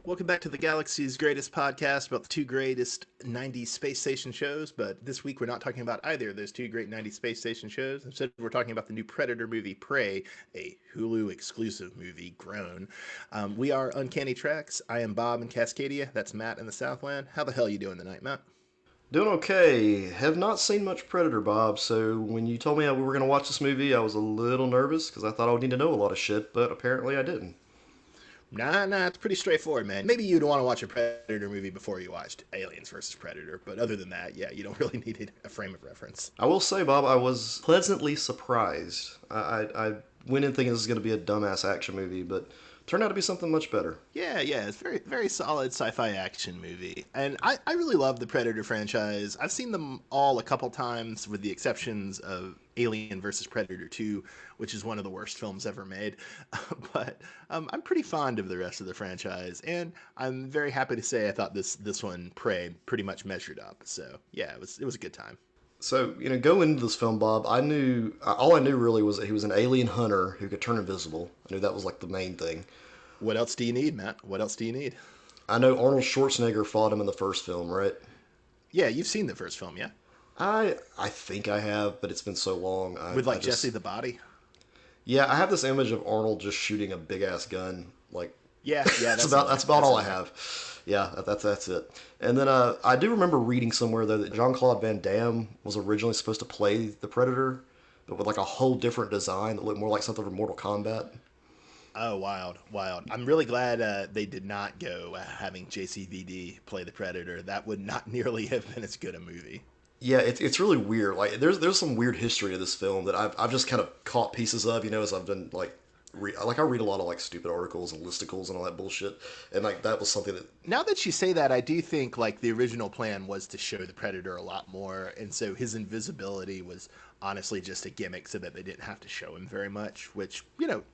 Welcome back to the Galaxy's Greatest podcast about the two greatest 90s space station shows. But this week we're not talking about either of those two great 90s space station shows. Instead, we're talking about the new Predator movie, Prey, a Hulu exclusive movie, grown. We are Uncanny Tracks. I am Bob in Cascadia. That's Matt in the Southland. How the hell are you doing tonight, Matt? Doing okay. Have not seen much Predator, Bob, so when you told me we were going to watch this movie, I was a little nervous because I thought I would need to know a lot of shit, but apparently I didn't. Nah, it's pretty straightforward, man. Maybe you'd want to watch a Predator movie before you watched Aliens versus Predator, but other than that, yeah, you don't really need a frame of reference. I will say, Bob, I was pleasantly surprised. I went in thinking this was going to be a dumbass action movie, but turned out to be something much better. Yeah, it's very solid sci-fi action movie, and I really love the Predator franchise. I've seen them all a couple times, with the exceptions of Alien versus Predator 2, which is one of the worst films ever made. But I'm pretty fond of the rest of the franchise, and I'm very happy to say I thought this one, Prey, pretty much measured up. So yeah, it was a good time. So, going into this film, Bob, all I knew really was that he was an alien hunter who could turn invisible. I knew that was like the main thing. What else do you need, Matt? What else do you need? I know Arnold Schwarzenegger fought him in the first film, right? Yeah, you've seen the first film, yeah? I think I have, but it's been so long. With I like just Jesse the Body? Yeah, I have this image of Arnold just shooting a big ass gun. Like Yeah, that's about all I have. Yeah, that's it. And then I do remember reading somewhere though that Jean Claude Van Damme was originally supposed to play the Predator, but with like a whole different design that looked more like something from Mortal Kombat. Oh, wild. I'm really glad they did not go having JCVD play the Predator. That would not nearly have been as good a movie. Yeah, it's really weird. Like there's some weird history to this film that I've just kind of caught pieces of, as I've been like I read a lot of like stupid articles and listicles and all that bullshit, and like that was something that Now that you say that, I do think like the original plan was to show the Predator a lot more, and so his invisibility was honestly just a gimmick so that they didn't have to show him very much, which,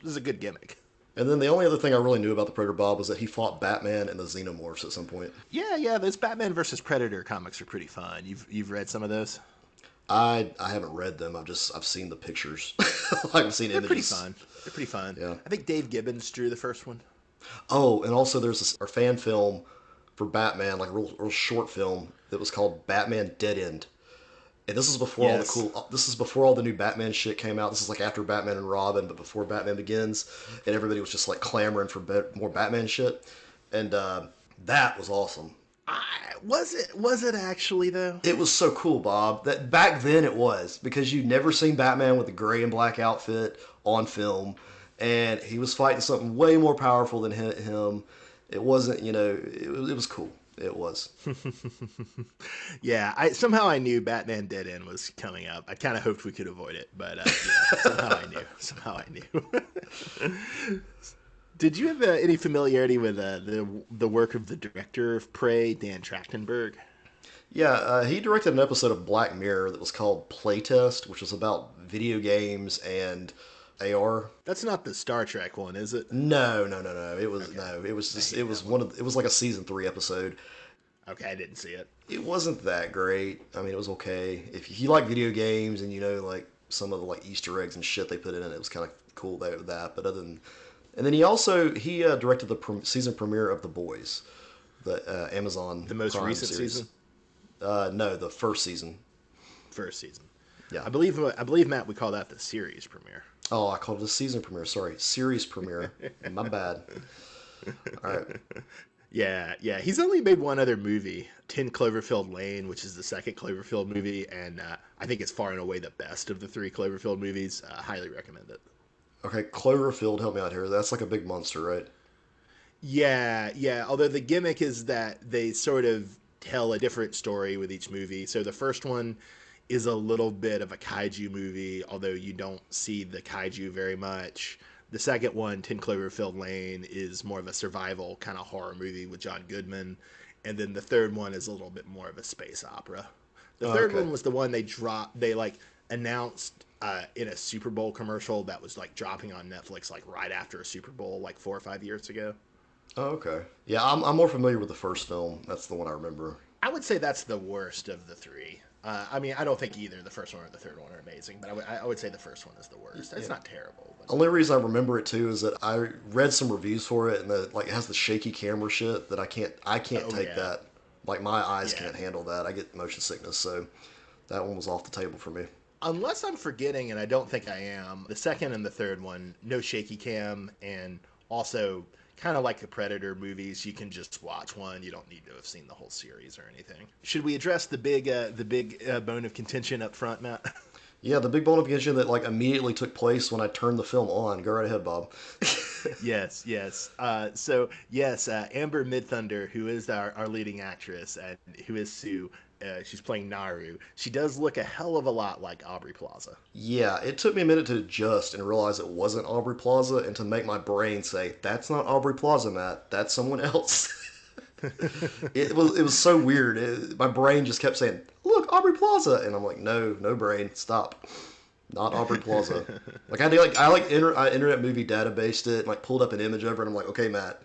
is a good gimmick. And then the only other thing I really knew about the Predator Bob was that he fought Batman and the Xenomorphs at some point. Yeah, those Batman versus Predator comics are pretty fun. You've read some of those? I haven't read them. I've seen the pictures. I've seen They're pretty images. fun. They're pretty fun. Yeah. I think Dave Gibbons drew the first one. Oh, and also there's a fan film for Batman, like a real short film that was called Batman Dead End. And this is before all the Yes. cool. This is before all the new Batman shit came out. This is like after Batman and Robin, but before Batman Begins, and everybody was just like clamoring for more Batman shit, and that was awesome. Was it actually though? It was so cool, Bob. That back then it was because you'd never seen Batman with a gray and black outfit on film, and he was fighting something way more powerful than him. It wasn't, it was cool. It was. Yeah, I knew Batman Dead End was coming up. I kind of hoped we could avoid it, but yeah, somehow I knew. Somehow I knew. Did you have any familiarity with the work of the director of Prey, Dan Trachtenberg? Yeah, he directed an episode of Black Mirror that was called Playtest, which was about video games and AR. That's not the Star Trek one, is it? No. It was Okay. no. It was I just hate it was that one. it was like a season 3 episode. Okay, I didn't see it. It wasn't that great. I mean, it was okay. If you like video games and like some of the like Easter eggs and shit they put in it, it was kind of cool that. But and then he directed the season premiere of The Boys, the Amazon The most Prime recent series. season, No, the first season. first season. Yeah. I believe Matt would call that the series premiere. Oh, I called it a season premiere. Sorry, series premiere. My bad. All right. Yeah. He's only made one other movie, 10 Cloverfield Lane, which is the second Cloverfield movie, and I think it's far and away the best of the three Cloverfield movies. Highly recommend it. Okay, Cloverfield, help me out here. That's like a big monster, right? Yeah. Although the gimmick is that they sort of tell a different story with each movie. So the first one is a little bit of a kaiju movie, although you don't see the kaiju very much. The second one, 10 Cloverfield Lane, is more of a survival kind of horror movie with John Goodman. And then the third one is a little bit more of a space opera. The Oh, third okay. one was the one they like announced in a Super Bowl commercial that was like dropping on Netflix like right after a Super Bowl like 4 or 5 years ago. Oh, okay. Yeah, I'm more familiar with the first film. That's the one I remember. I would say that's the worst of the three. I mean, I don't think either the first one or the third one are amazing, but I would say the first one is the worst. It's Yeah. not terrible, but Only reason I remember it too is that I read some reviews for it, and like it has the shaky camera shit that I can't oh take yeah, that. Like my eyes yeah. can't handle that. I get motion sickness, so that one was off the table for me. Unless I'm forgetting, and I don't think I am, the second and the third one, no shaky cam, and also kind of like the Predator movies, you can just watch one. You don't need to have seen the whole series or anything. Should we address the big bone of contention up front, Matt? Yeah, the big bone of contention that like immediately took place when I turned the film on. Go right ahead, Bob. Yes, yes. So yes, Amber Midthunder, who is our leading actress and who is Sue, she's playing Naru. She does look a hell of a lot like Aubrey Plaza. Yeah, it took me a minute to adjust and realize it wasn't Aubrey Plaza, and to make my brain say, "That's not Aubrey Plaza, Matt. That's someone else." It was so weird. My brain just kept saying, "Look, Aubrey Plaza," and I'm like, "No, no, brain, stop. Not Aubrey Plaza." Like I Internet Movie Databased it, and like pulled up an image of her, and I'm like, "Okay, Matt,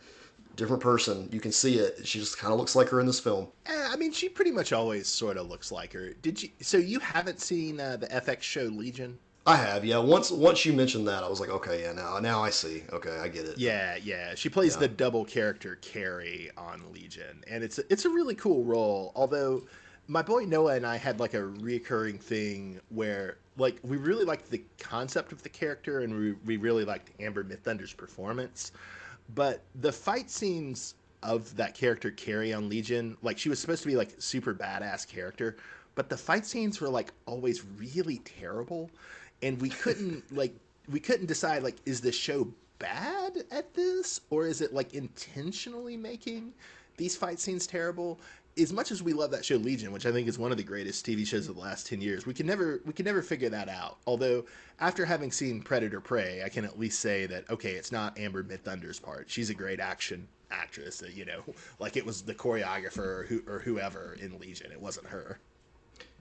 different person. You can see it. She just kind of looks like her in this film." I mean, she pretty much always sort of looks like her. Did you? So you haven't seen the FX show Legion? I have, yeah. Once you mentioned that, I was like, okay, yeah, now I see. Okay, I get it. Yeah, yeah. She plays Yeah. the double character Carrie on Legion, and it's a really cool role. Although my boy Noah and I had like a recurring thing where like we really liked the concept of the character, and we really liked Amber Midthunder's performance, but the fight scenes of that character Carrie on Legion, like she was supposed to be like super badass character, but the fight scenes were like always really terrible, and we couldn't decide like is the show bad at this or is it like intentionally making these fight scenes terrible. As much as we love that show Legion, which I think is one of the greatest TV shows of the last 10 years, we can never figure that out. Although after having seen Predator Prey, I can at least say that okay, it's not Amber Midthunder's part. She's a great action actress, you know, like it was the choreographer or whoever in Legion. It wasn't her.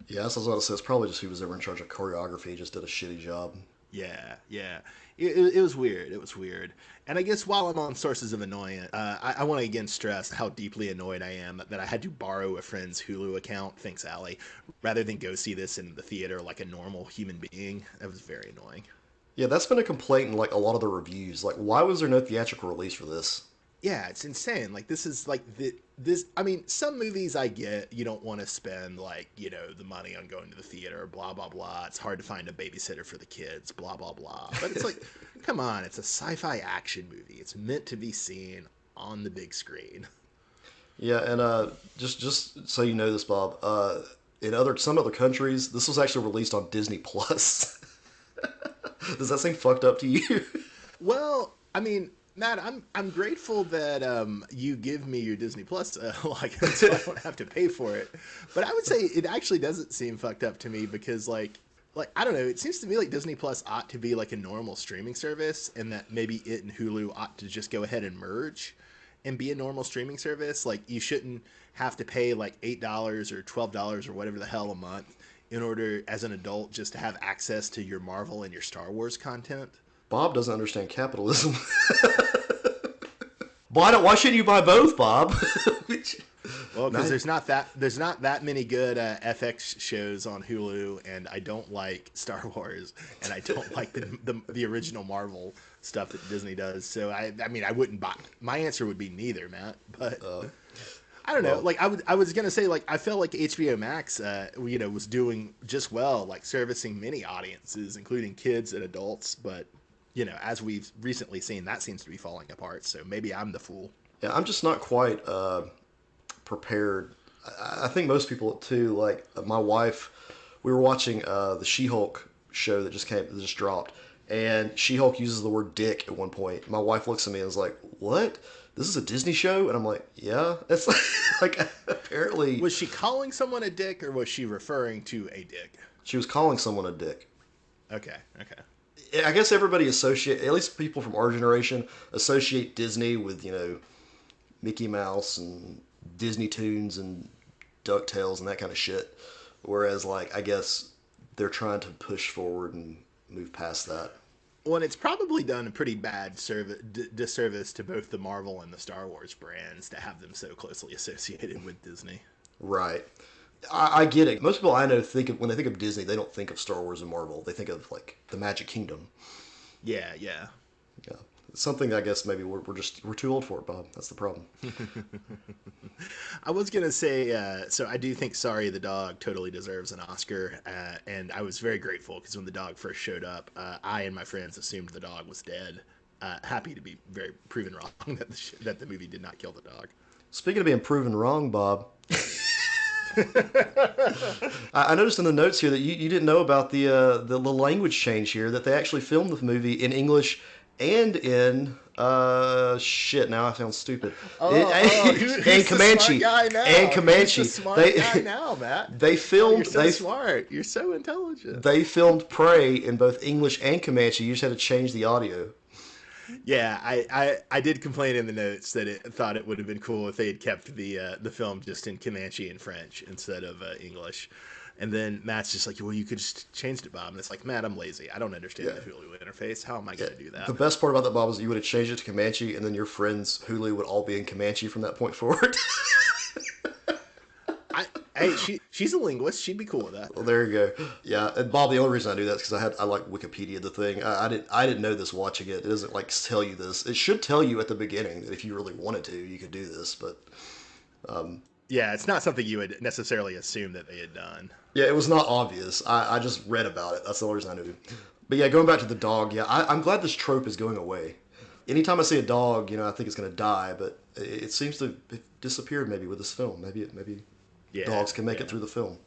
Yeah, that's what I was about to say. It's probably just who was ever in charge of choreography just did a shitty job. Yeah, yeah. It was weird. It was weird. And I guess while I'm on sources of annoyance, I want to again stress how deeply annoyed I am that I had to borrow a friend's Hulu account, thanks Allie, rather than go see this in the theater like a normal human being. That was very annoying. Yeah, that's been a complaint in like a lot of the reviews. Like, why was there no theatrical release for this? Yeah, it's insane. Like this is like this. I mean, some movies I get you don't want to spend like the money on going to the theater. Blah blah blah. It's hard to find a babysitter for the kids. Blah blah blah. But it's like, come on, it's a sci-fi action movie. It's meant to be seen on the big screen. Yeah, and just so you know this, Bob, in some other countries, this was actually released on Disney Plus. Does that seem fucked up to you? Well, I mean, Matt, I'm grateful that you give me your Disney Plus, like so I don't have to pay for it. But I would say it actually doesn't seem fucked up to me because like I don't know, it seems to me like Disney Plus ought to be like a normal streaming service, and that maybe it and Hulu ought to just go ahead and merge and be a normal streaming service. Like you shouldn't have to pay like $8 or $12 or whatever the hell a month in order as an adult just to have access to your Marvel and your Star Wars content. Bob doesn't understand capitalism. Why shouldn't you buy both, Bob? Well, because Nice. there's not that many good FX shows on Hulu, and I don't like Star Wars, and I don't like the original Marvel stuff that Disney does. So I mean I wouldn't buy. My answer would be neither, Matt. But I don't know. Well, Like I was gonna say like I felt like HBO Max, was doing just well, like servicing many audiences, including kids and adults. But as we've recently seen, that seems to be falling apart. So maybe I'm the fool. yeah, I'm just not quite prepared. I think most people too. Like my wife, we were watching the She-Hulk show that just dropped, and She-Hulk uses the word "dick" at one point. My wife looks at me and is like, "What? This is a Disney show?" And I'm like, "Yeah." It's like apparently Was she calling someone a dick, or was she referring to a dick? she was calling someone a dick. Okay, okay. I guess everybody associate, at least people from our generation, associate Disney with Mickey Mouse and Disney Tunes and DuckTales and that kind of shit. Whereas, like, I guess they're trying to push forward and move past that. Well, and it's probably done a pretty bad disservice to both the Marvel and the Star Wars brands to have them so closely associated with Disney. Right. I get it. Most people I know think of when they think of Disney, they don't think of Star Wars and Marvel. They think of like the Magic Kingdom. Yeah, yeah. Yeah, it's something I guess maybe we're too old for it, Bob. That's the problem. I was gonna say, so I do think Sorry the Dog totally deserves an Oscar, and I was very grateful because when the dog first showed up, I and my friends assumed the dog was dead. Happy to be very proven wrong that that the movie did not kill the dog. Speaking of being proven wrong, Bob, I noticed in the notes here that you didn't know about the language change here, that they actually filmed the movie in English and in shit. Now I sound stupid. And Who's the smart Comanche guy now? and Comanche. Who's the smart guy now, Matt? They Oh, you're filmed so smart. You're so intelligent. they filmed Prey in both English and Comanche. You just had to change the audio. Yeah, I did complain in the notes that it thought it would have been cool if they had kept the film just in Comanche and French instead of English. And then Matt's just like, well, you could just changed it, Bob. And it's like, Matt, I'm lazy. I don't understand the Hulu interface. How am I going to do that? The best part about that, Bob, is you would have changed it to Comanche, and then your friends Hulu would all be in Comanche from that point forward. Hey, she's a linguist. She'd be cool with that. Well, there you go. Yeah, and Bob, the only reason I do that is because I like Wikipedia the thing. I didn't know this watching it. It doesn't like tell you this. It should tell you at the beginning that if you really wanted to, you could do this. But Yeah, it's not something you would necessarily assume that they had done. yeah, it was not obvious. I just read about it. That's the only reason I knew. But yeah, going back to the dog. Yeah, I'm glad this trope is going away. Anytime I see a dog, I think it's going to die. But it seems to have disappeared maybe with this film. Maybe Yeah, dogs can make yeah. it through the film.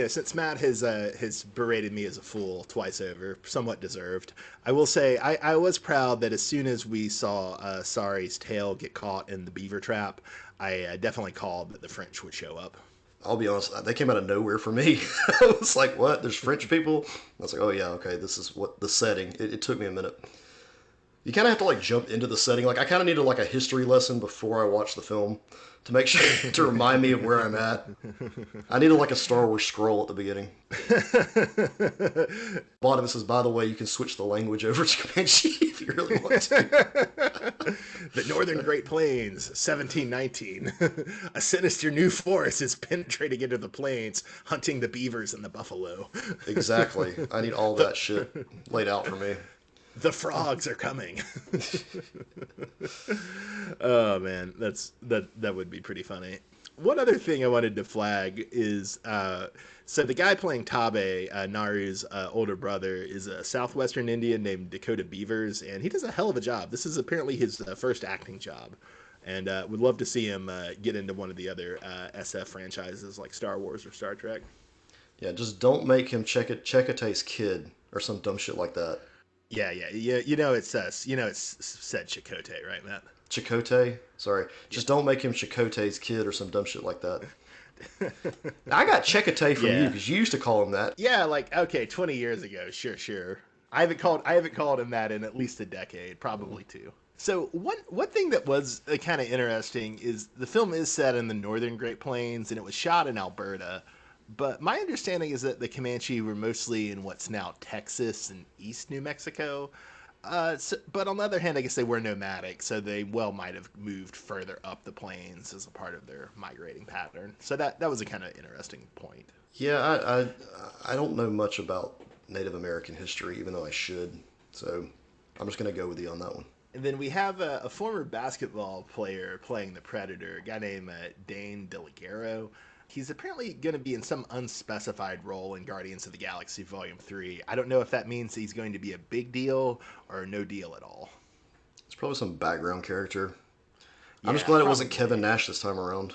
Since Matt has berated me as a fool twice over, somewhat deserved, I will say I was proud that as soon as we saw Sorry's tail get caught in the beaver trap, I definitely called that the French would show up. I'll be honest, they came out of nowhere for me. I was like, what? There's French people? I was like, oh yeah, okay, this is what the setting. It took me a minute. You kind of have to like jump into the setting. Like I kind of needed like a history lesson before I watched the film to make sure to remind me of where I'm at. I needed like a Star Wars scroll at the beginning. Bottom says, by the way, you can switch the language over to Comanche if you really want to. The Northern Great Plains, 1719. A sinister new force is penetrating into the plains, hunting the beavers and the buffalo. Exactly. I need all that shit laid out for me. The frogs are coming. Oh man, that would be pretty funny. One other thing I wanted to flag is so the guy playing Tabe, Naru's older brother, is a southwestern Indian named Dakota Beavers, and he does a hell of a job. This is apparently his first acting job, and would love to see him get into one of the other SF franchises like Star Wars or Star Trek. Yeah, just don't make him Chekate's kid or some dumb shit like that. Yeah. It's said Chakotay, right, Matt? Chakotay? Sorry. Just don't make him Chakotay's kid or some dumb shit like that. I got Chekotay from you because you used to call him that. Yeah, like okay, 20 years ago, sure. I haven't called him that in at least a decade, probably two. So one thing that was kind of interesting is the film is set in the northern Great Plains and it was shot in Alberta. But my understanding is that the Comanche were mostly in what's now Texas and East New Mexico. But on the other hand, I guess they were nomadic, so they well might have moved further up the plains as a part of their migrating pattern. So that was a kind of interesting point. Yeah, I don't know much about Native American history, even though I should. So I'm just going to go with you on that one. And then we have a former basketball player playing the Predator, a guy named Dane DeLaguerro. He's apparently going to be in some unspecified role in Guardians of the Galaxy Volume 3. I don't know if that means he's going to be a big deal or no deal at all. It's probably some background character. I'm just Yeah, glad it wasn't probably. Kevin Nash this time around.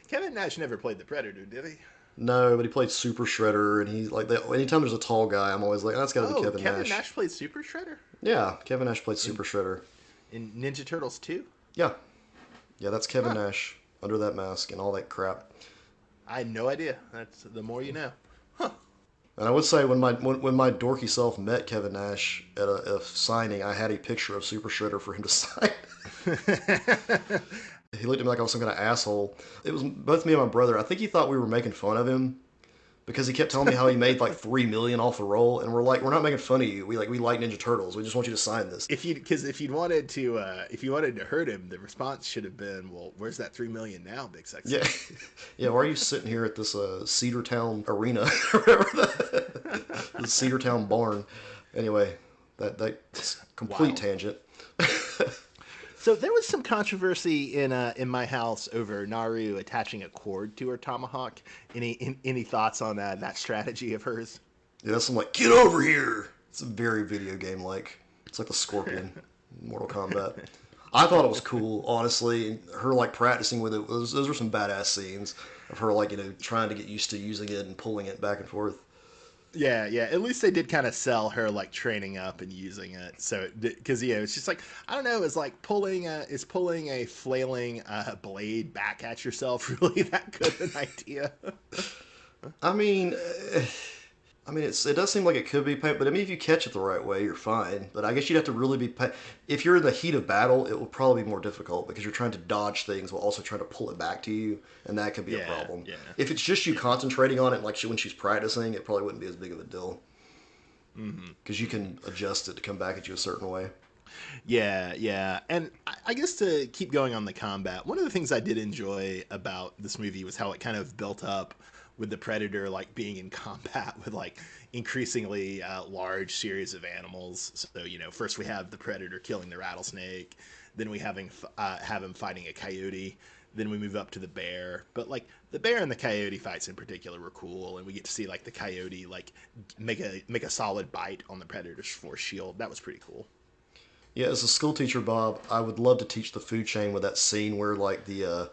Kevin Nash never played the Predator, did he? No, but he played Super Shredder, and he's like, anytime there's a tall guy, I'm always like, that's got to be Kevin Kevin Nash. Nash played Super Shredder Yeah, Kevin Nash played Super Shredder. in Ninja Turtles 2? Yeah, that's Kevin Nash under that mask and all that crap. I had no idea. That's the more you know. And I would say when my dorky self met Kevin Nash at a signing, I had a picture of Super Shredder for him to sign. He looked at me like I was some kind of asshole. It was both me and my brother. I think he thought we were making fun of him because he kept telling me how he made like 3 million off the roll, and we're like, we're not making fun of you. We like Ninja Turtles. We just want you to sign this. If you'd wanted to hurt him, the response should have been, well, where's that 3 million now, Big Sexy? Yeah, yeah. Why are you sitting here at this Cedartown Arena, or whatever the Cedartown barn? Anyway, that's complete Wow. tangent. So there was some controversy in my house over Naru attaching a cord to her tomahawk. Any thoughts on that strategy of hers? Yeah, that's some like, get over here. It's a very video game like. It's like the Scorpion in Mortal Kombat. I thought it was cool, honestly. And her like practicing with it. Those were some badass scenes of her like trying to get used to using it and pulling it back and forth. Yeah, yeah. At least they did kind of sell her like training up and using it. So because it's just like I don't know, is pulling a flailing blade back at yourself really that good an idea? I mean, it does seem like it could be, but I mean, if you catch it the right way, you're fine. But I guess you'd have to really be. If you're in the heat of battle, it will probably be more difficult because you're trying to dodge things while also trying to pull it back to you, and that could be a Yeah, problem. yeah. If it's just you concentrating on it, like when she's practicing, it probably wouldn't be as big of a deal because you can adjust it to come back at you a certain way. Yeah, yeah. And I guess to keep going on the combat, one of the things I did enjoy about this movie was how it kind of built up with the Predator like being in combat with like increasingly large series of animals. So, first we have the Predator killing the rattlesnake, then we have him fighting a coyote, then we move up to the bear. But like the bear and the coyote fights in particular were cool, and we get to see like the coyote like make a solid bite on the Predator's force shield. That was pretty cool. Yeah, as a school teacher, Bob, I would love to teach the food chain with that scene where like the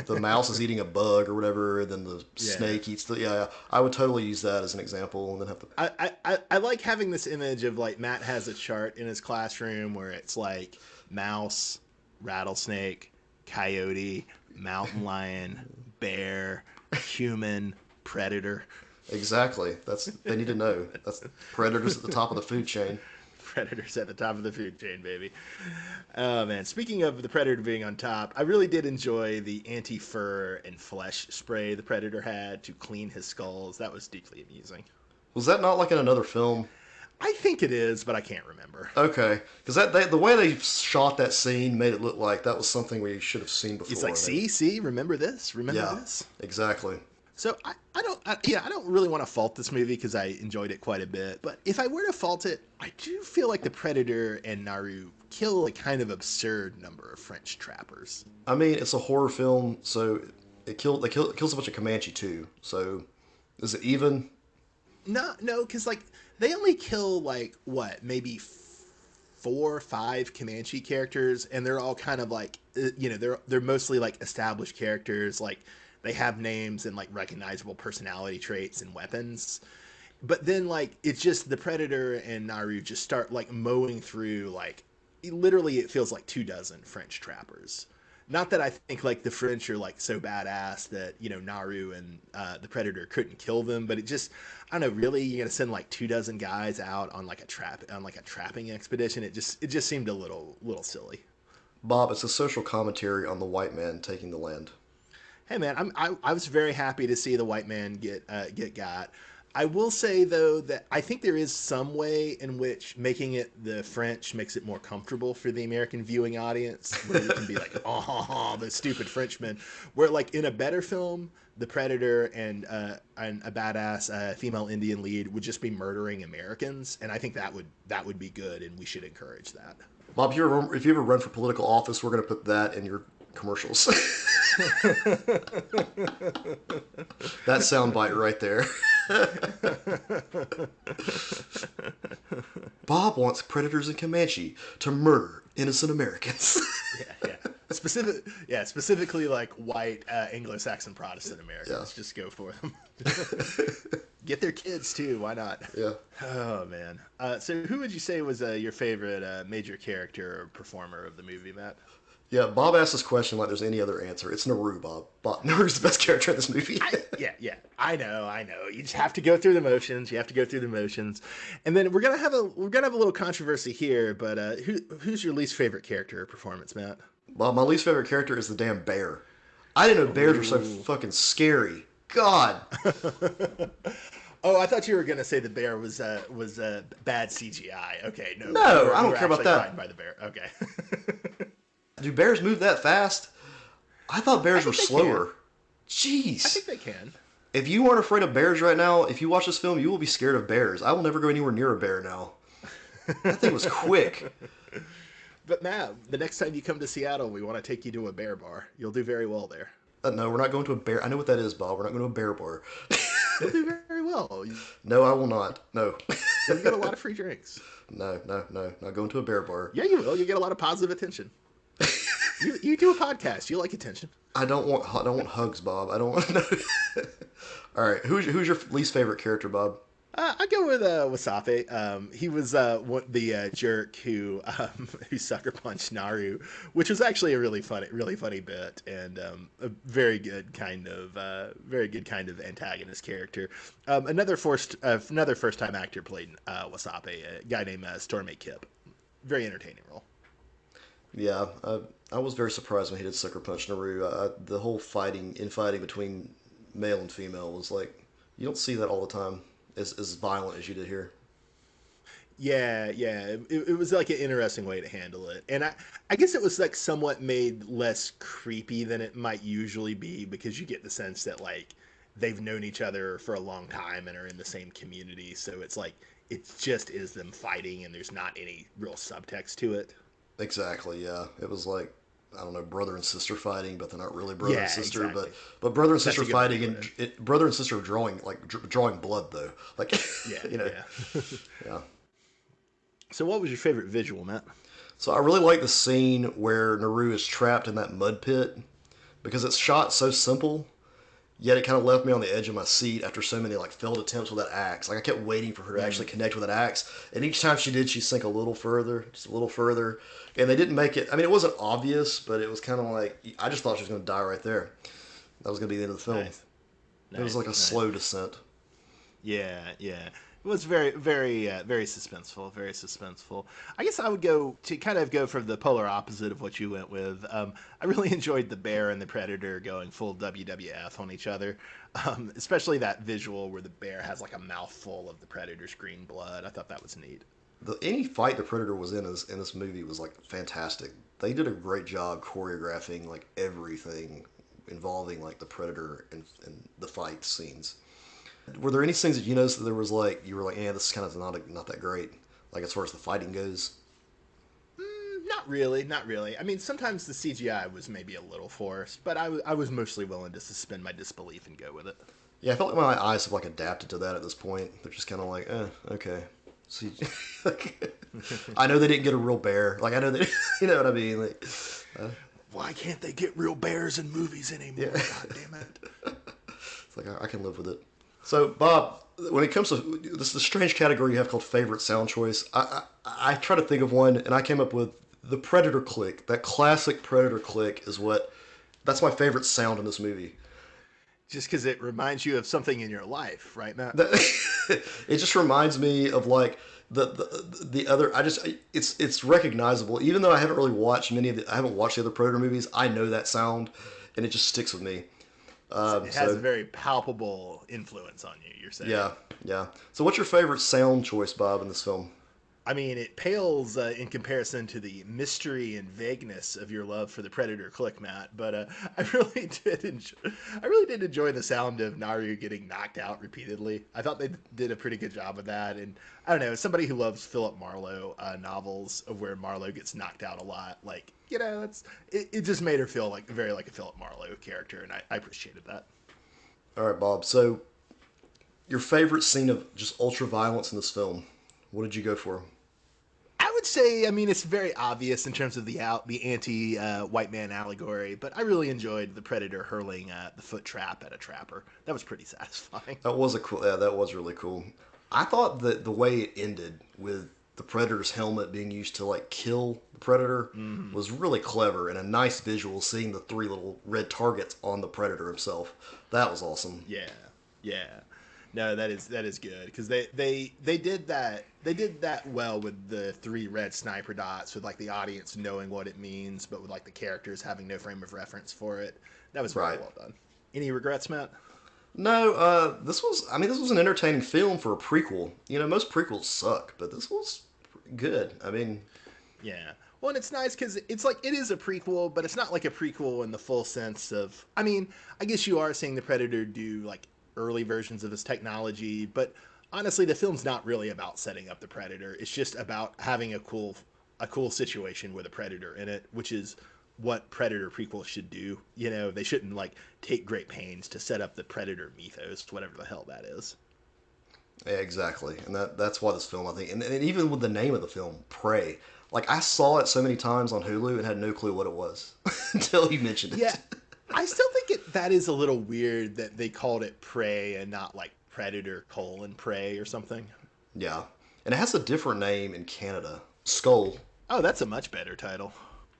mouse is eating a bug or whatever, and then the Yeah. snake eats the. Yeah, I would totally use that as an example, and then have to. I like having this image of like Matt has a chart in his classroom where it's like mouse, rattlesnake, coyote, mountain lion, bear, human, predator. Exactly. They need to know. That's predators at the top of the food chain. Predators at the top of the food chain, baby. Oh man, speaking of the predator being on top, I really did enjoy the anti-fur and flesh spray the predator had to clean his skulls. That was deeply amusing. Was that not like in another film? I think it is, but I can't remember. Okay, because the way they shot that scene made it look like that was something we should have seen It's before. like, see, remember this, remember Yeah, this. exactly. So I don't really want to fault this movie because I enjoyed it quite a bit. But if I were to fault it, I do feel like the Predator and Naru kill a kind of absurd number of French trappers. I mean, it's a horror film, so it kills a bunch of Comanche too. So is it even? No, because like they only kill like what maybe 4 or 5 Comanche characters, and they're all kind of like they're mostly like established characters. Like they have names and like recognizable personality traits and weapons. But then like it's just the Predator and Naru just start like mowing through like literally it feels like 2 dozen French trappers. Not that I think like the French are like so badass that Naru and the Predator couldn't kill them, but it just I don't know. Really, you're gonna send like 2 dozen guys out on like a trapping expedition? It just seemed a little silly. Bob, it's a social commentary on the white man taking the land. Hey man, I was very happy to see the white man get got. I will say though that I think there is some way in which making it the French makes it more comfortable for the American viewing audience, where it can be like, oh, the stupid Frenchman. Where like in a better film, the Predator and a badass female Indian lead would just be murdering Americans, and I think that would be good, and we should encourage that. Bob, if you ever run for political office, we're going to put that in your commercials. That soundbite right there. Bob wants predators in Comanche to murder innocent Americans. Yeah, yeah. Specifically like white Anglo-Saxon Protestant Yeah, Americans. Just go for them. Get their kids too. Why not? yeah. Oh man. So who would you say was your favorite major character or performer of the movie, Matt? Yeah, Bob asked this question like there's any other answer. It's Naru, Bob. Naru's the best character in this movie. Yeah. I know. You just have to go through the motions. You have to go through the motions, and then we're gonna have a little controversy here. But who's your least favorite character or performance, Matt? Bob, my least favorite character is the damn bear. I didn't know bears were so Ooh. fucking scary. God. Oh, I thought you were gonna say the bear was bad CGI. Okay, no, No, I you don't were care about actually that. frightened by the bear. Okay. Do bears move that fast? I thought I bears were think they can. slower. I think Jeez. they can. If you aren't afraid of bears right now, if you watch this film, you will be scared of bears. I will never go anywhere near a bear now. That thing was quick. But Matt, the next time you come to Seattle, we want to take you to a bear bar. You'll do very well there. No, we're not going to a bear. I know what that is, Bob. We're not going to a bear bar. You'll do very well. No, I will not. No. You'll get a lot of free drinks. No, no, no. Not going to a bear bar. Yeah, you will. You get a lot of positive attention. You do a podcast. You like attention. I don't want hugs, Bob. I don't want no. All right, who's your least favorite character, Bob? I go with Wasape. He was the jerk who sucker punched Naru, which was actually a really funny bit, and a very good kind of antagonist character. Another first time actor played Wasape, a guy named Stormy Kip. Very entertaining role. Yeah, I was very surprised when he did sucker punch Naru. The whole infighting between male and female was like you don't see that all the time as violent as you did here. Yeah, yeah. It was like an interesting way to handle it. And I guess it was like somewhat made less creepy than it might usually be because you get the sense that like they've known each other for a long time and are in the same community. So it's like it just is them fighting and there's not any real subtext to it. Exactly. Yeah, it was like I don't know, brother and sister fighting, but they're not really brother and Yeah, sister. exactly. But brother and That's sister a good way to fighting, put and it. brother and sister drawing drawing blood though. Like Yeah, you know, yeah. yeah. So what was your favorite visual, Matt? So I really like the scene where Naru is trapped in that mud pit because it's shot so simple, yet it kind of left me on the edge of my seat after so many like failed attempts with that axe. Like I kept waiting for her to actually connect with that axe, and each time she did, she sank a little further, just a little further. And they didn't make it. I mean, it wasn't obvious, but it was kind of like I just thought she was going to die right there. That was going to be the end of the film. Nice. It was Nice, like a nice. slow descent. Yeah, yeah. It was very suspenseful, very suspenseful. I guess I would go to kind of go for the polar opposite of what you went with. I really enjoyed the bear and the predator going full WWF on each other, especially that visual where the bear has like a mouthful of the predator's green blood. I thought that was neat. Any fight the Predator was in this movie was like fantastic. They did a great job choreographing like everything involving like the Predator and the fight scenes. Were there any things that you noticed that there was like you were like, yeah, this is kind of not that great, like as far as the fighting goes? Not really, not really. I mean, sometimes the CGI was maybe a little forced, but I was mostly willing to suspend my disbelief and go with it. Yeah, I felt like my eyes have like adapted to that at this point. They're just kind of like, okay. See, I know they didn't get a real bear. Like I know that, you know what I mean. Like, Why can't they get real bears in movies anymore? yeah, God damn it. it's like I can live with it. So, Bob, when it comes to this, the strange category you have called favorite sound choice, I try to think of one, and I came up with the Predator click. That classic Predator click is that's my favorite sound in this movie. Just because it reminds you of something in your life, right, Matt? That, it just reminds me of like the other. It's recognizable, even though I haven't really watched I haven't watched the other Predator movies. I know that sound, and it just sticks with me. It has a very palpable influence on you, you're saying. Yeah, yeah. So, what's your favorite sound choice, Bob, in this film? I mean, it pales in comparison to the mystery and vagueness of your love for the Predator click, Matt. But I really did enjoy the sound of Naru getting knocked out repeatedly. I thought they did a pretty good job of that. And I don't know, as somebody who loves Philip Marlowe novels of where Marlowe gets knocked out a lot, like it just made her feel like very like a Philip Marlowe character, and I appreciated that. All right, Bob. So, your favorite scene of just ultra violence in this film? What did you go for? I would say, I mean, it's very obvious in terms of the anti white man allegory, but I really enjoyed the Predator hurling the foot trap at a trapper. That was pretty satisfying. That was a cool. Yeah, that was really cool. I thought that the way it ended with the Predator's helmet being used to like kill the Predator was really clever and a nice visual. Seeing the three little red targets on the Predator himself, that was awesome. Yeah, yeah. No, that is good because they did that well with the three red sniper dots with like the audience knowing what it means, but with like the characters having no frame of reference for it. That was very Right. well done. Any regrets, Matt? No, this was an entertaining film for a prequel. You know, most prequels suck, but this was good. I mean, Yeah. Well, and it's nice because it's like it is a prequel, but it's not like a prequel in the full sense of. I mean, I guess you are seeing the Predator do like early versions of his technology, but honestly, the film's not really about setting up the Predator. It's just about having a cool situation with a Predator in it, which is what Predator prequels should do. You know, they shouldn't like take great pains to set up the Predator mythos, whatever the hell that is. yeah, exactly, and that's why this film, I think, and even with the name of the film, Prey. Like I saw it so many times on Hulu and had no clue what it was until you mentioned Yeah, it. I still think that is a little weird that they called it Prey and not like Predator colon Prey or something. Yeah, and it has a different name in Canada, Skull. Oh, that's a much better title.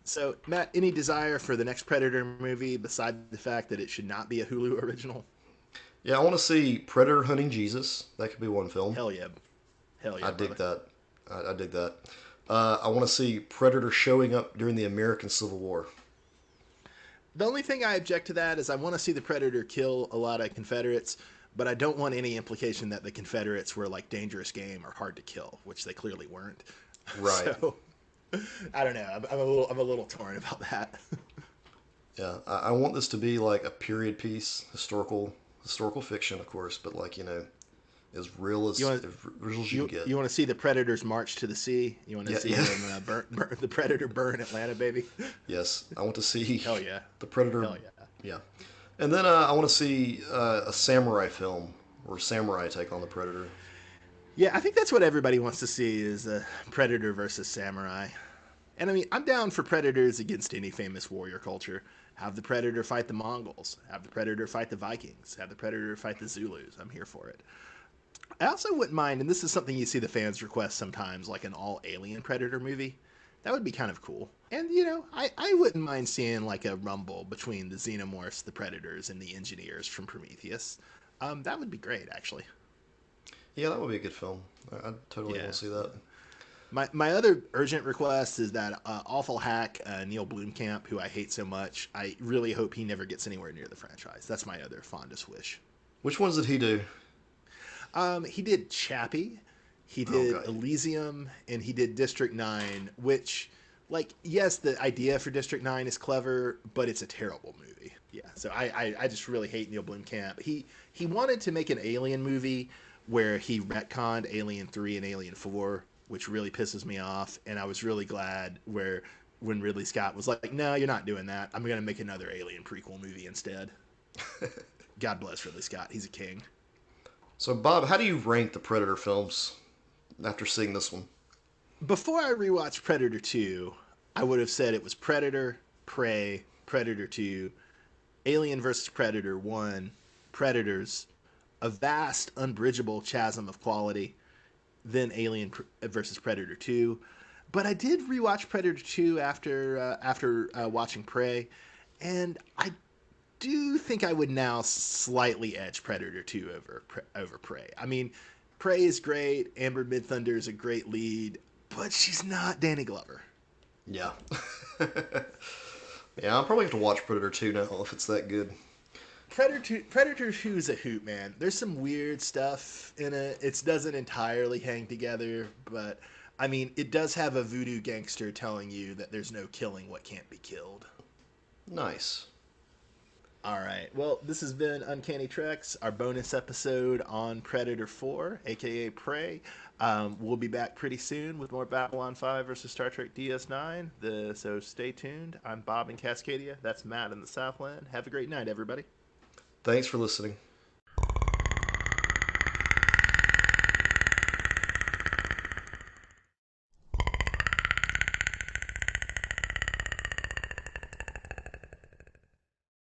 So, Matt, any desire for the next Predator movie beside the fact that it should not be a Hulu original? Yeah, I want to see Predator hunting Jesus. That could be one film. Hell yeah. Hell I yeah, dig brother. that. I dig that. I want to see Predator showing up during the American Civil War. The only thing I object to that is I want to see the Predator kill a lot of Confederates, but I don't want any implication that the Confederates were like dangerous game or hard to kill, which they clearly weren't. Right. So, I don't know. I'm a little torn about that. Yeah. I want this to be like a period piece, historical fiction, of course, but like as real You want as real as you can you get. you want to see the Predators march to the sea? You want to Yeah. see Yeah. them burn the Predator burn Atlanta, baby? Yes. I want to see Hell yeah, the Predator. hell yeah. Yeah. And then I want to see a samurai film or samurai take on the Predator. Yeah, I think that's what everybody wants to see is a Predator versus Samurai. And I mean, I'm down for Predators against any famous warrior culture. Have the Predator fight the Mongols. Have the Predator fight the Vikings. Have the Predator fight the Zulus. I'm here for it. I also wouldn't mind, and this is something you see the fans request sometimes, like an all alien Predator movie. That would be kind of cool. And, you know, I wouldn't mind seeing like a rumble between the Xenomorphs, the Predators, and the Engineers from Prometheus. That would be great, actually. Yeah, that would be a good film. I totally want Yeah. to see that. My other urgent request is that awful hack Neil Blomkamp, who I hate so much. I really hope he never gets anywhere near the franchise. That's my other fondest wish. Which ones did he do? He did Chappie, he did Okay. Elysium, and he did District 9, which, like, yes, the idea for District 9 is clever, but it's a terrible movie. Yeah, so I just really hate Neil Blomkamp. He wanted to make an Alien movie where he retconned Alien 3 and Alien 4, which really pisses me off, and I was really glad when Ridley Scott was like, no, you're not doing that. I'm going to make another Alien prequel movie instead. God bless Ridley Scott. He's a king. So, Bob, how do you rank the Predator films after seeing this one? Before I rewatched Predator 2, I would have said it was Predator, Prey, Predator 2, Alien vs. Predator 1, Predators, a vast, unbridgeable chasm of quality, then Alien vs. Predator 2. But I did rewatch Predator 2 after watching Prey, and I do think I would now slightly edge Predator 2 over Prey. I mean, Prey is great. Amber Midthunder is a great lead, but she's not Danny Glover. Yeah. Yeah, I'll probably have to watch Predator 2 now if it's that good. Predator 2 is a hoot, man. There's some weird stuff in it. It doesn't entirely hang together, but I mean, it does have a voodoo gangster telling you that there's no killing what can't be killed. Nice. All right. Well, this has been Uncanny Treks, our bonus episode on Predator 4, aka Prey. We'll be back pretty soon with more Babylon 5 versus Star Trek DS9. So stay tuned. I'm Bob in Cascadia. That's Matt in the Southland. Have a great night, everybody. Thanks for listening.